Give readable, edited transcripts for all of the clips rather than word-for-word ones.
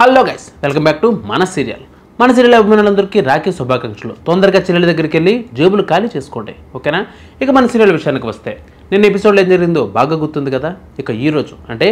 Hello guys, welcome back to మన serial అభిమానులందరికీ రాఖీ శుభాకాంక్షలు. తొందరగా చెల్లెల దగ్గరికి వెళ్ళి జేబులు ఖాళీ చేసుకోండి, ఓకేనా? ఇక మన సీరియల్ విషయానికి వస్తే, నిన్న ఎపిసోడ్లో ఏం జరిగిందో బాగా గుర్తుంది కదా. ఇక ఈరోజు అంటే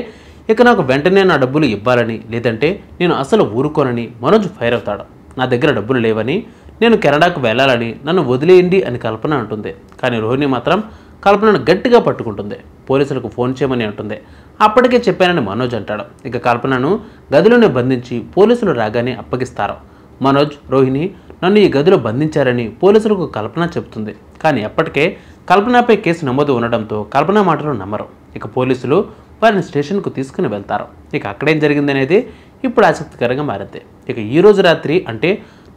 నాకు వెంటనే నా డబ్బులు ఇవ్వాలని, లేదంటే నేను అసలు ఊరుకోనని మనోజ్ ఫైర్ అవుతాడు. నా దగ్గర డబ్బులు లేవని, నేను కెనడాకు వెళ్ళాలని, నన్ను వదిలేయండి అని కల్పన అంటుంది. కానీ రోహిణి మాత్రం కల్పనను గట్టిగా పట్టుకుంటుంది. పోలీసులకు ఫోన్ చేయమని అంటుంది. అప్పటికే చెప్పానని మనోజ్ అంటాడు. ఇక కల్పనను గదిలోనే బంధించి పోలీసులు రాగానే అప్పగిస్తారు. మనోజ్, రోహిణి నన్ను ఈ గదిలో బంధించారని పోలీసులకు కల్పన చెబుతుంది. కానీ అప్పటికే కల్పనపై కేసు నమోదు ఉండడంతో కల్పన మాటలు నమ్మరు. ఇక పోలీసులు వారిని స్టేషన్కు తీసుకుని వెళ్తారు. ఇక అక్కడేం జరిగిందనేది ఇప్పుడు ఆసక్తికరంగా మారింది. ఇక ఈరోజు రాత్రి అంటే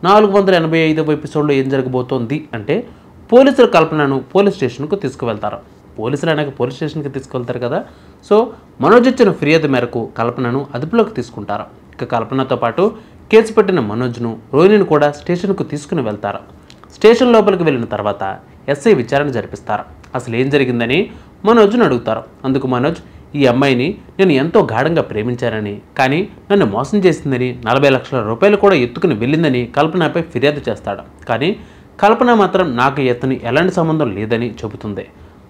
485వ ఎపిసోడ్లో ఏం జరగబోతోంది అంటే, పోలీసులు కల్పనను పోలీస్ స్టేషన్కు తీసుకువెళ్తారు. పోలీసులు అనేక పోలీస్ స్టేషన్కి తీసుకువెళ్తారు కదా. సో మనోజ్ ఇచ్చిన ఫిర్యాదు మేరకు కల్పనను అదుపులోకి తీసుకుంటారు. ఇక కల్పనతో పాటు కేసు పెట్టిన మనోజ్ను, రోహిణిని కూడా స్టేషన్కు తీసుకుని వెళ్తారు. స్టేషన్ లోపలికి వెళ్ళిన తర్వాత ఎస్ఐ విచారణ జరిపిస్తారు. అసలు ఏం జరిగిందని మనోజ్ను అడుగుతారు. అందుకు మనోజ్, ఈ అమ్మాయిని నేను ఎంతో గాఢంగా ప్రేమించానని, కానీ నన్ను మోసం చేసిందని, 40 లక్షల రూపాయలు కూడా ఎత్తుకుని వెళ్ళిందని కల్పనపై ఫిర్యాదు చేస్తాడు. కానీ కల్పన మాత్రం నాకు ఇతని ఎలాంటి సంబంధం లేదని చెబుతుంది.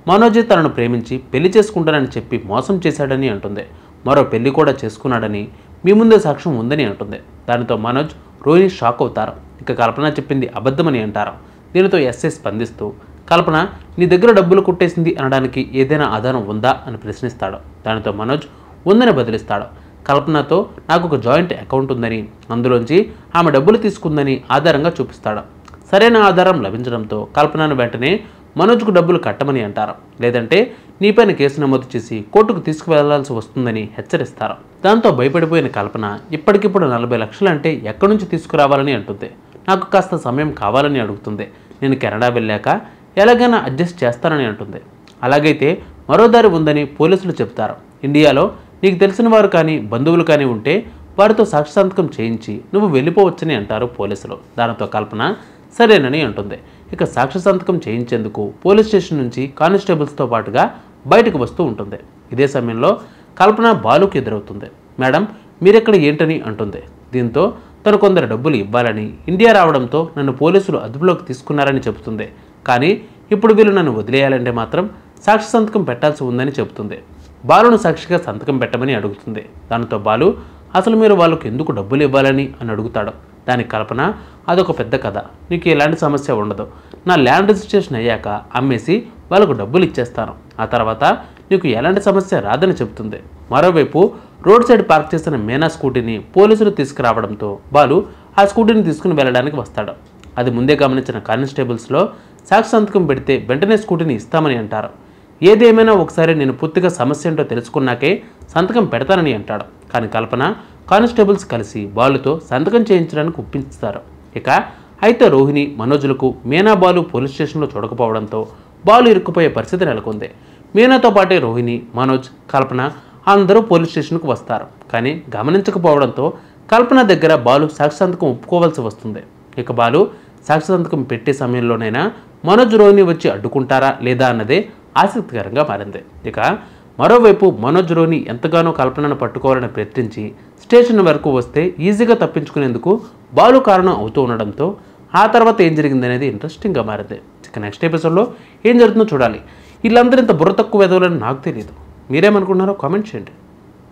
మనోజ్ తనను ప్రేమించి పెళ్లి చేసుకుంటానని చెప్పి మోసం చేశాడని అంటుంది. మరో పెళ్లి కూడా చేసుకున్నాడని మీ ముందే సాక్ష్యం ఉందని అంటుంది. దానితో మనోజ్, రోహిణి షాక్ అవుతారు. ఇక కల్పన చెప్పింది అబద్ధమని అంటారు. దీనితో ఎస్ఐ స్పందిస్తూ, కల్పన నీ దగ్గర డబ్బులు కొట్టేసింది అనడానికి ఏదైనా ఆధారం ఉందా అని ప్రశ్నిస్తాడు. దానితో మనోజ్ ఉందని బదిలిస్తాడు. కల్పనతో నాకు ఒక జాయింట్ అకౌంట్ ఉందని, అందులోంచి ఆమె డబ్బులు తీసుకుందని ఆధారంగా చూపిస్తాడు. సరైన ఆధారం లభించడంతో కల్పనను వెంటనే మనోజ్కు డబ్బులు కట్టమని అంటారు. లేదంటే నీపైన కేసు నమోదు చేసి కోర్టుకు తీసుకువెళ్లాల్సి వస్తుందని హెచ్చరిస్తారు. దాంతో భయపడిపోయిన కల్పన ఇప్పటికిప్పుడు 40 లక్షలు అంటే ఎక్కడి నుంచి తీసుకురావాలని అంటుంది. నాకు కాస్త సమయం కావాలని అడుగుతుంది. నేను కెనడా వెళ్ళాక ఎలాగైనా అడ్జస్ట్ చేస్తానని అంటుంది. అలాగైతే మరో దారి ఉందని పోలీసులు చెప్తారు. ఇండియాలో నీకు తెలిసిన వారు కానీ బంధువులు కానీ ఉంటే వారితో సాక్షి సంతకం చేయించి నువ్వు వెళ్ళిపోవచ్చని అంటారు పోలీసులు. దానితో కల్పన సరేనని అంటుంది. ఇక సాక్షి సంతకం చేయించేందుకు పోలీస్ స్టేషన్ నుంచి కానిస్టేబుల్స్తో పాటుగా బయటకు వస్తూ ఉంటుంది. ఇదే సమయంలో కల్పన బాలుకి ఎదురవుతుంది. మేడం, మీరెక్కడ ఏంటని అంటుంది. దీంతో తను కొందరు డబ్బులు ఇవ్వాలని, ఇండియా రావడంతో నన్ను పోలీసులు అదుపులోకి తీసుకున్నారని చెబుతుంది. కానీ ఇప్పుడు వీళ్ళు నన్ను వదిలేయాలంటే మాత్రం సాక్షి సంతకం పెట్టాల్సి ఉందని చెబుతుంది. బాలును సాక్షిగా సంతకం పెట్టమని అడుగుతుంది. దానితో బాలు, అసలు మీరు వాళ్ళకు ఎందుకు డబ్బులు ఇవ్వాలని అని అడుగుతాడు. దానికి కల్పన, అదొక పెద్ద కథ, నీకు ఎలాంటి సమస్య ఉండదు. నా ల్యాండ్ రిజిస్ట్రేషన్ అయ్యాక అమ్మేసి వాళ్ళకు డబ్బులు ఇచ్చేస్తాను. ఆ తర్వాత నీకు ఎలాంటి సమస్య రాదని చెబుతుంది. మరోవైపు రోడ్ సైడ్ పార్క్ చేసిన మీనా స్కూటీని పోలీసులు తీసుకురావడంతో బాలు ఆ స్కూటీని తీసుకుని వెళ్ళడానికి వస్తాడు. అది ముందే గమనించిన కానిస్టేబుల్స్లో సాక్షి సంతకం పెడితే వెంటనే స్కూటీని ఇస్తామని అంటారు. ఏదేమైనా ఒకసారి నేను పూర్తిగా సమస్య ఏంటో తెలుసుకున్నాకే సంతకం పెడతానని అంటాడు. కానీ కల్పన, కానిస్టేబుల్స్ కలిసి బాలుతో సంతకం చేయించడానికి ఒప్పించుతారు. ఇక అయితే రోహిణి, మనోజ్లకు మీనా, బాలు పోలీస్ స్టేషన్లో చూడకపోవడంతో బాలు ఇరుక్కుపోయే పరిస్థితి నెలకొంది. మీనాతో పాటే రోహిణి, మనోజ్, కల్పన అందరూ పోలీస్ స్టేషన్కు వస్తారు. కానీ గమనించకపోవడంతో కల్పన దగ్గర బాలు సాక్షి సంతకం ఒప్పుకోవాల్సి వస్తుంది. ఇక బాలు సాక్షి సంతకం పెట్టే సమయంలోనైనా మనోజ్, రోహిణి వచ్చి అడ్డుకుంటారా లేదా అన్నదే ఆసక్తికరంగా మారింది. ఇక మరోవైపు మనోజ్, రోహిణి ఎంతగానో కల్పనను పట్టుకోవాలని ప్రయత్నించి స్టేషన్ వరకు వస్తే ఈజీగా తప్పించుకునేందుకు బాలు కారణం అవుతూ ఉండడంతో ఆ తర్వాత ఏం జరిగిందనేది ఇంట్రెస్టింగ్గా మారింది. ఇక నెక్స్ట్ ఎపిసోడ్లో ఏం జరుగుతుందో చూడాలి. వీళ్ళందరూ ఇంత బుర్ర తక్కువ వెదవులని నాకు తెలియదు. మీరేమనుకుంటున్నారో కామెంట్ చేయండి.